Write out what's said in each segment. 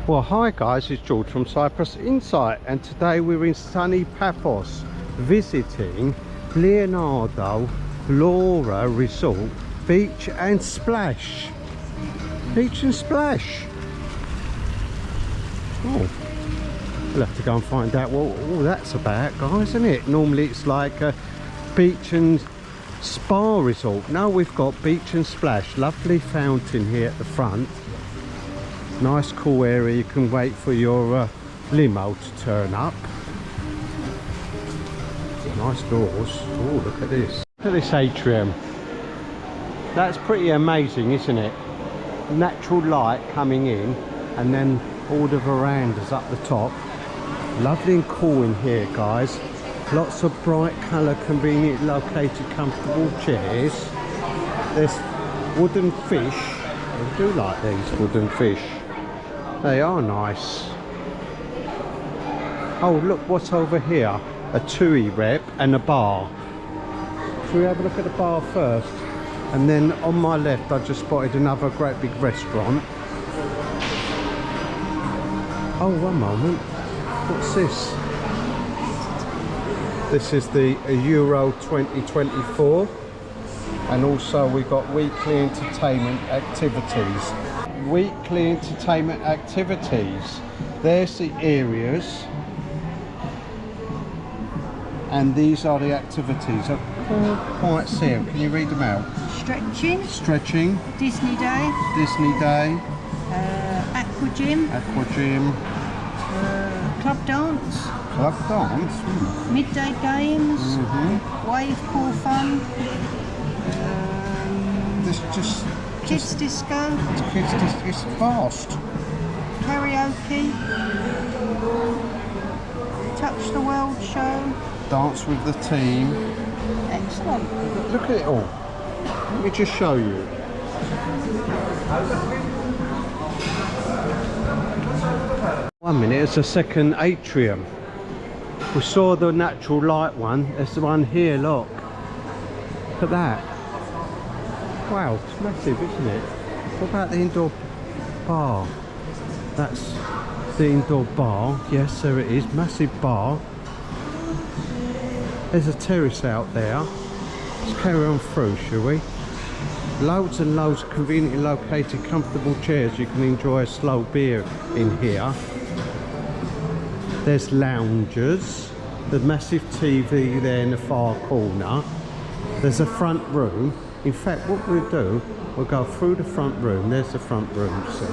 Well, hi guys, it's George from Cyprus Insight, and today we're in sunny Paphos visiting Leonardo Laura Resort Beach and Splash. Beach and Splash. Oh, we'll have to go and find out what all that's about, guys, isn't it? Normally it's like a beach and spa resort. Now we've got Beach and Splash. Lovely fountain here at the front. Nice cool area. You can wait for your limo to turn up. Nice doors. Oh, look at this. Look at this atrium. That's pretty amazing, isn't it? Natural light coming in, and then all the verandas up the top. Lovely and cool in here, guys. Lots of bright colour, conveniently located, comfortable chairs. There's wooden fish. I do like these wooden fish. They are nice. Oh, look what's over here. A TUI rep and a bar. Shall we have a look at the bar first? And then on my left I just spotted another great big restaurant. Oh, one moment. What's this? This is the Euro 2024. And also we've got weekly entertainment activities. Weekly entertainment activities. There's the areas, and these are the activities. I can't quite see them. Can you read them out? Stretching. Stretching. Disney Day. Disney Day. Aqua Gym. Aqua Gym. Club Dance. Club Dance. Midday Games. Wave Pool Fun. This just... Kids Disco. It's vast. Karaoke. Touch the World Show. Dance with the team. Excellent. Look at it all. Let me just show you. One minute, it's a second atrium. We saw the natural light one. There's the one here, look. Look at that. Wow, it's massive, isn't it? What about the indoor bar? That's the indoor bar. Yes, there it is. Massive bar. There's a terrace out there. Let's carry on through, shall we? Loads and loads of conveniently located comfortable chairs. You can enjoy a slow beer in here. There's loungers. There's massive TV there in the far corner. There's a front room. In fact, what we'll do, we'll go through the front room. There's the front room, see?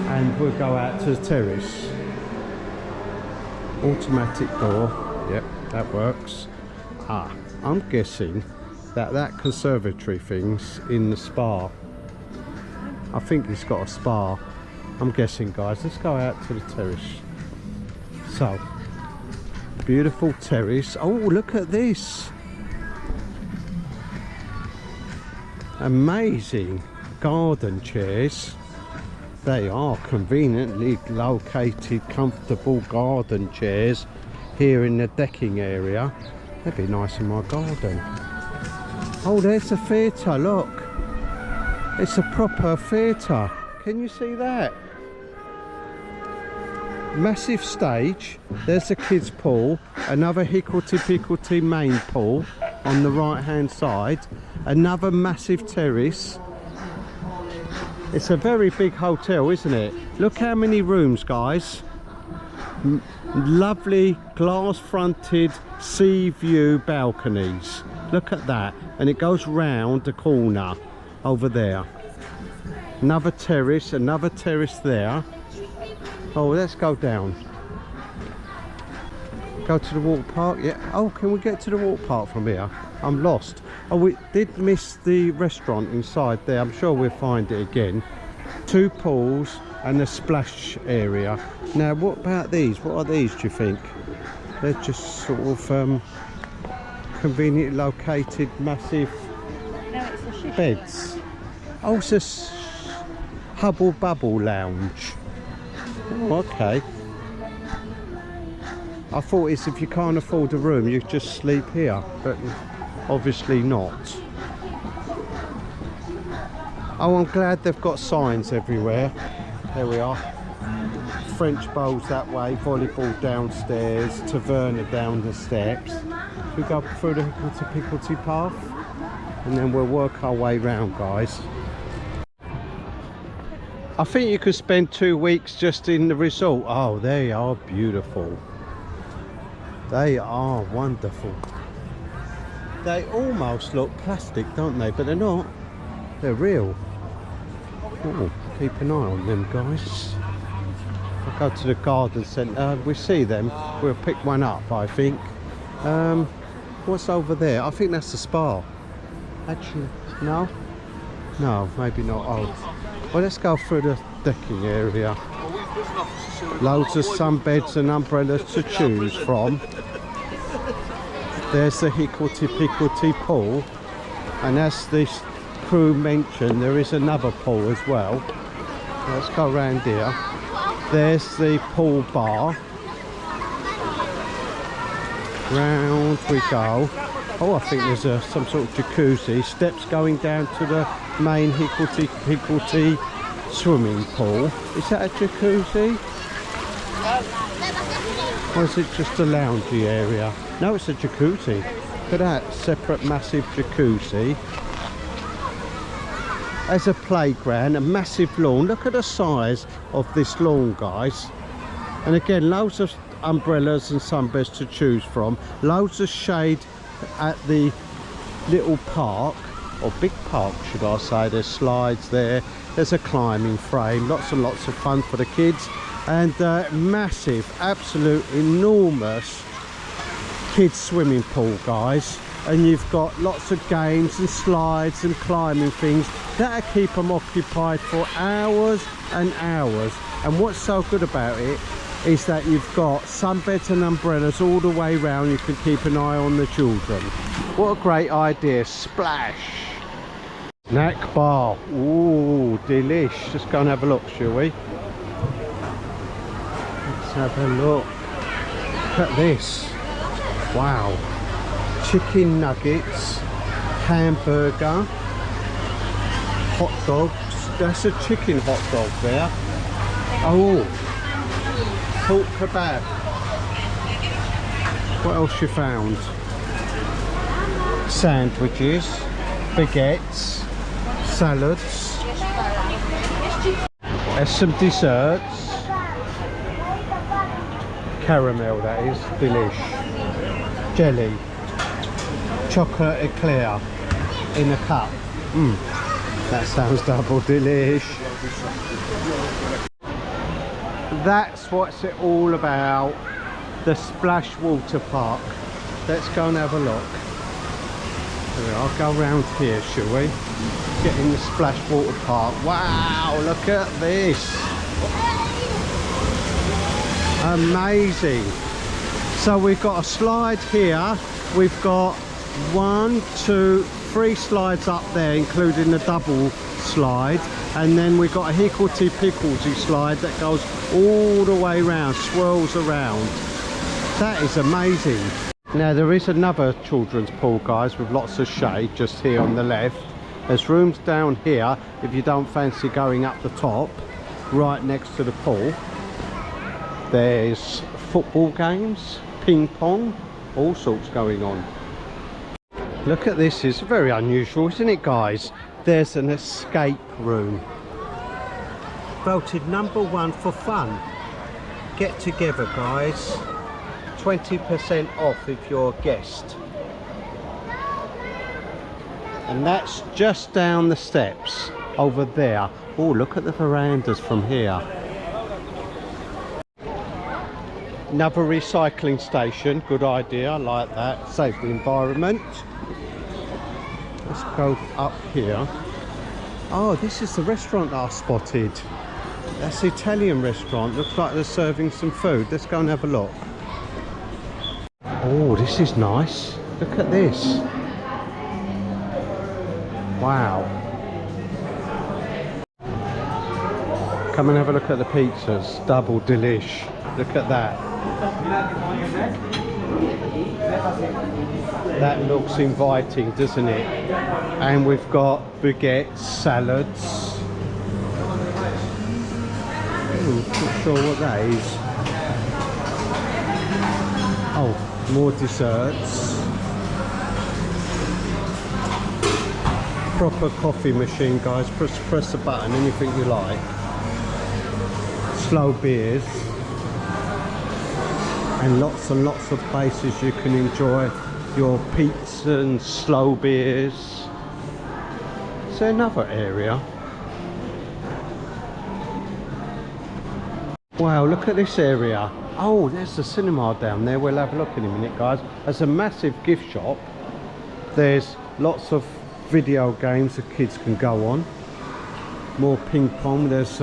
And we'll go out to the terrace. Automatic door. Yep, that works. Ah, I'm guessing that conservatory thing's in the spa. I think it's got a spa. I'm guessing, guys. Let's go out to the terrace. So, beautiful terrace. Oh, look at this. Amazing garden chairs. They are conveniently located, comfortable garden chairs here in the decking area. They'd be nice in my garden. Oh, there's a theatre, look. It's a proper theatre. Can you see that? Massive stage. There's the kids' pool. Another hicklety-picklety main pool on the right hand side. Another massive terrace. It's a very big hotel, isn't it? Look how many rooms, guys. Lovely glass fronted sea view balconies. Look at that. And it goes round the corner over there. Another terrace there. Oh, let's go down. Go to the water park, yeah. Oh, can we get to the water park from here? I'm lost. Oh, we did miss the restaurant inside there. I'm sure we'll find it again. 2 pools and a splash area. Now, what about these? What are these, do you think? They're just sort of conveniently located, massive beds. Oh, it's a Hubble Bubble Lounge. Oh, okay. I thought it's if you can't afford a room, you just sleep here, but obviously not. Oh, I'm glad they've got signs everywhere. There we are. French bowls that way, volleyball downstairs, taverna down the steps. We go through the Hicklety path, and then we'll work our way round, guys. I think you could spend 2 weeks just in the resort. Oh, they are beautiful. They are wonderful. They almost look plastic, don't they? But they're not. They're real. Oh, keep an eye on them, guys. I'll go to the garden centre. We see them. We'll pick one up, I think. What's over there? I think that's the spa. Actually, no? No, maybe not. Oh. Well, let's go through the decking area. Loads of sunbeds and umbrellas to choose from. There's the Hicklety pool, and as this crew mentioned, there is another pool as well. Let's go around here. There's the pool bar. Round we go. Oh, I think there's some sort of jacuzzi. Steps going down to the main Hicklety swimming pool. Is that a jacuzzi? Or is it just a loungy area? No, it's a jacuzzi. Look at that, separate massive jacuzzi. As a playground, a massive lawn. Look at the size of this lawn, guys. And again, loads of umbrellas and sunbeds to choose from. Loads of shade at the little park, or big park should I say. There's slides there. There's a climbing frame. Lots and lots of fun for the kids. And massive, absolute enormous kids swimming pool, guys. And you've got lots of games and slides and climbing things that'll keep them occupied for hours and hours. And what's so good about it is that you've got sunbeds and umbrellas all the way round. You can keep an eye on the children. What a great idea. Splash. Snack bar. Ooh, delish. Just go and have a look, shall we? Let's have a look. Look at this. Wow. Chicken nuggets, hamburger, hot dogs. That's a chicken hot dog there. Oh, pork kebab. What else you found? Sandwiches, baguettes, salads. There's some desserts. Caramel, that is, delish. Jelly. Chocolate eclair in a cup. That sounds double delish. That's what's it all about. The Splash Water Park. Let's go and have a look. I'll go round here, shall we? Get in the Splash Water Park. Wow, look at this. Amazing. So we've got a slide here. We've got 1, 2, 3 slides up there, including the double slide, and then we've got a Hicklety slide that goes all the way around, swirls around. That is amazing. Now there is another children's pool, guys, with lots of shade just here on the left. There's rooms down here if you don't fancy going up the top, right next to the pool. There's football games, ping pong, all sorts going on. Look at this, it's very unusual, isn't it, guys? There's an escape room. Voted #1 for fun. Get together, guys. 20% off if you're a guest. And that's just down the steps over there. Oh, look at the verandas from here. Another recycling station, good idea, I like that. Save the environment. Let's go up here. Oh, this is the restaurant that I spotted. That's the Italian restaurant. Looks like they're serving some food. Let's go and have a look. Oh, this is nice. Look at this. Wow. Come and have a look at the pizzas. Double delish. Look at that. That looks inviting, doesn't it? And we've got baguettes, salads. Ooh, not sure what that is. Oh, more desserts. Proper coffee machine, guys. Press the button, anything you like. Slow beers. And lots of places you can enjoy your pizza and slow beers. Is there another area? Wow, look at this area. Oh, there's the cinema down there. We'll have a look in a minute, guys. There's a massive gift shop. There's lots of video games the kids can go on. More ping pong. There's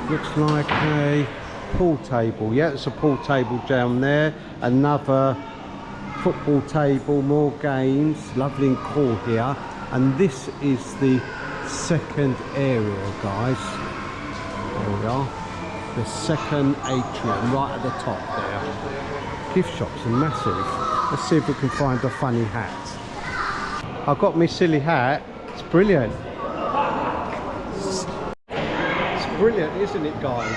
looks like a pool table. Yeah, it's a pool table down there. Another football table, more games. Lovely and cool here. And this is the second area, guys. There we are. The second atrium, right at the top there. Gift shops are massive. Let's see if we can find a funny hat. I've got my silly hat. It's brilliant. It's brilliant, isn't it, guys?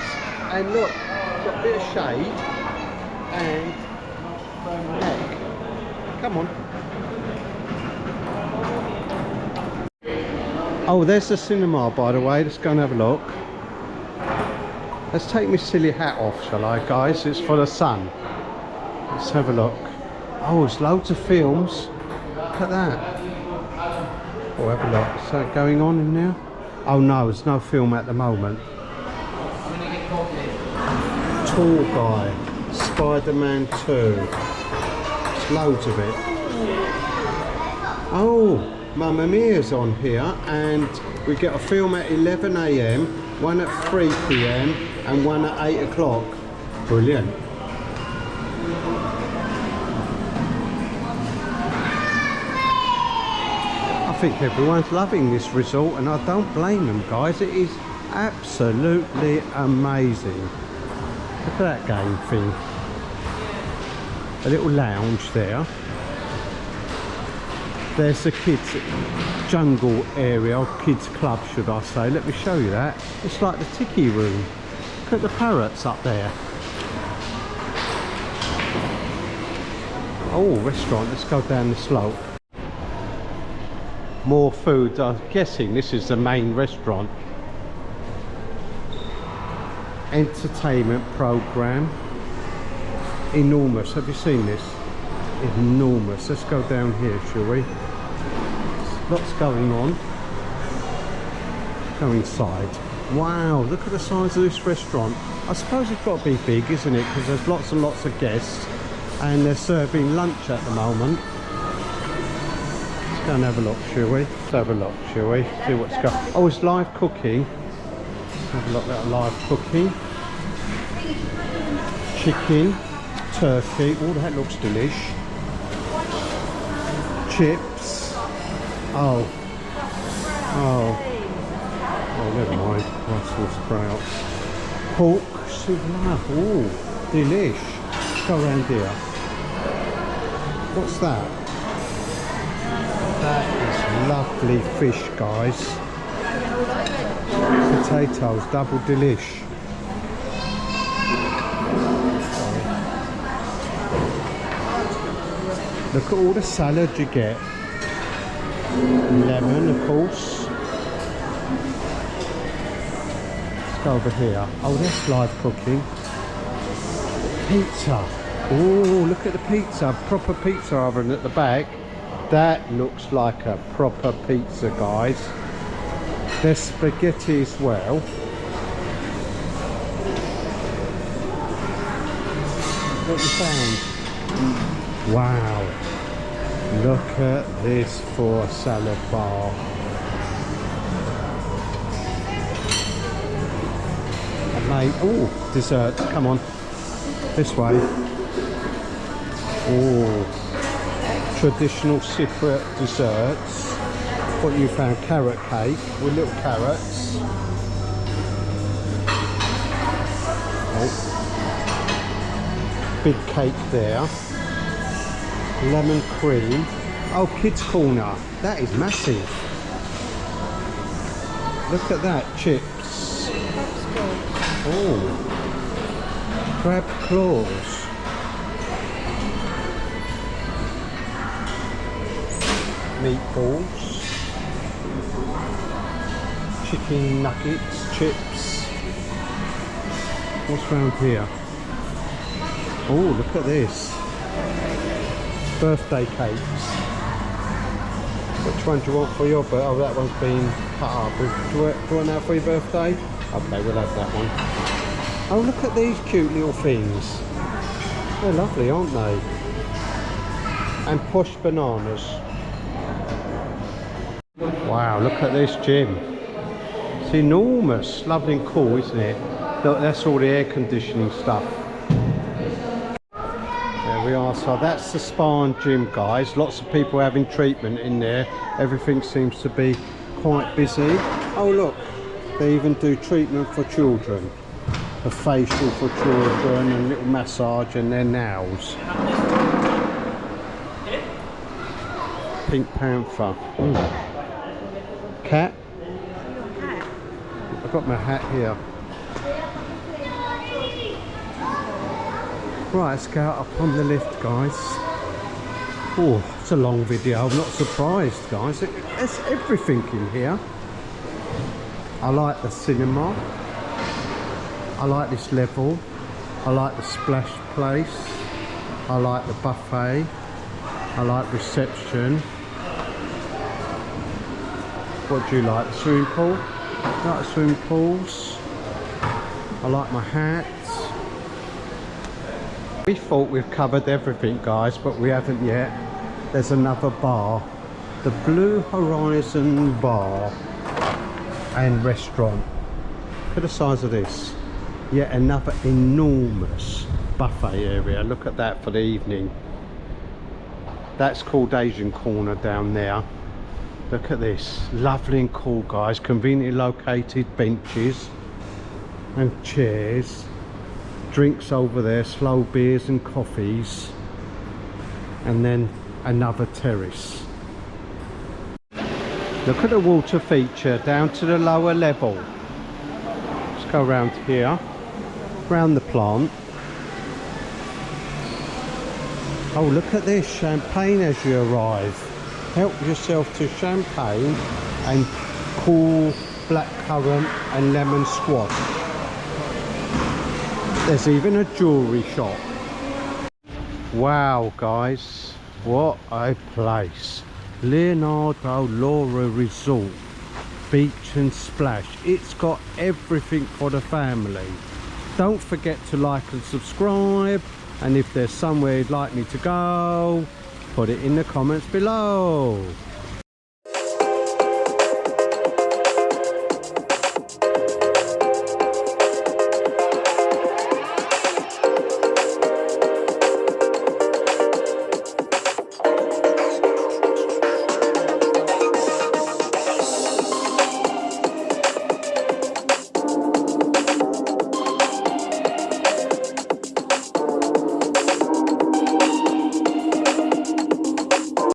And look, got a bit of shade and neck. Come on. Oh, there's the cinema, by the way. Let's go and have a look. Let's take my silly hat off, shall I, guys? It's for the sun. Let's have a look. Oh, there's loads of films. Look at that. Oh, have a look. Is that going on in there? Oh no, there's no film at the moment. Tall Guy, Spider-Man 2. There's loads of it. Oh, Mamma Mia's on here, and we get a film at 11 AM, one at 3 PM, and one at 8 o'clock. Brilliant. I think everyone's loving this resort, and I don't blame them, guys. It is absolutely amazing. Look at that game thing. A little lounge there. There's the kids jungle area, or kids club should I say. Let me show you that. It's like the tiki room. Look at the parrots up there. Oh, restaurant. Let's go down the slope. More food. I'm guessing this is the main restaurant. Entertainment program. Enormous. Have you seen this? Enormous. Let's go down here, shall we? Lots going on. Go inside. Wow, look at the size of this restaurant. I suppose it's got to be big, isn't it? Because there's lots and lots of guests, and they're serving lunch at the moment. Let's go and have a look, shall we? Let's have a look, shall we? See what's going on. Oh, it's live cooking. Let's have a look at live cooking. Chicken, turkey. Oh, that looks delish. Chips. Oh, never mind. Brussels sprouts. Pork souffle. Oh, delish. Let's go around here. What's that? That is lovely fish, guys. Potatoes, double delish. Look at all the salad you get. Lemon, of course. Let's go over here. Oh, that's live cooking. Pizza. Oh, look at the pizza. Proper pizza oven at the back. That looks like a proper pizza, guys. There's spaghetti as well. what you found. Wow. Look at this for a salad bar. Oh, desserts, come on. This way. Oh, traditional Cypriot desserts. What you found? Carrot cake with little carrots. Oh. Big cake there. Lemon cream. Oh, kids corner. That is massive. Look at that, chips. Oh, crab claws. Meatballs. Chicken nuggets, chips. What's round here? Oh, look at this. Birthday cakes. Which one do you want for your birthday? Oh, that one's been cut up. Do you want that for your birthday? Okay, we'll have that one. Oh, look at these cute little things. They're lovely, aren't they? And posh bananas. Wow, look at this gym. It's enormous. Lovely and cool, isn't it? Look, that's all the air conditioning stuff. There we are. So that's the spa and gym, guys. Lots of people having treatment in there. Everything seems to be quite busy. Oh, look. They even do treatment for children. A facial for children and a little massage and their nails. Pink Panther. Cat? I've got my hat here. Right, let's go up on the lift, guys. Oh, it's a long video. I'm not surprised, guys. There's everything in here. I like the cinema. I like this level. I like the splash place. I like the buffet. I like reception. What do you like? The swimming pool? I like the swimming pools. I like my hats. We thought we've covered everything, guys, but we haven't yet. There's another bar. The Blue Horizon Bar and Restaurant. Look at the size of this. Yet another enormous buffet area. Look at that for the evening. That's called Asian Corner down there. Look at this. Lovely and cool, guys. Conveniently located benches and chairs. Drinks over there, slow beers and coffees. And then another terrace. Look at the water feature down to the lower level. Let's go around here, round the plant. Oh, look at this, champagne as you arrive. Help yourself to champagne and cool blackcurrant and lemon squash. There's even a jewellery shop. Wow, guys, what a place. Leonardo Laura Resort, beach and splash. It's got everything for the family. Don't forget to like and subscribe, and if there's somewhere you'd like me to go, put it in the comments below.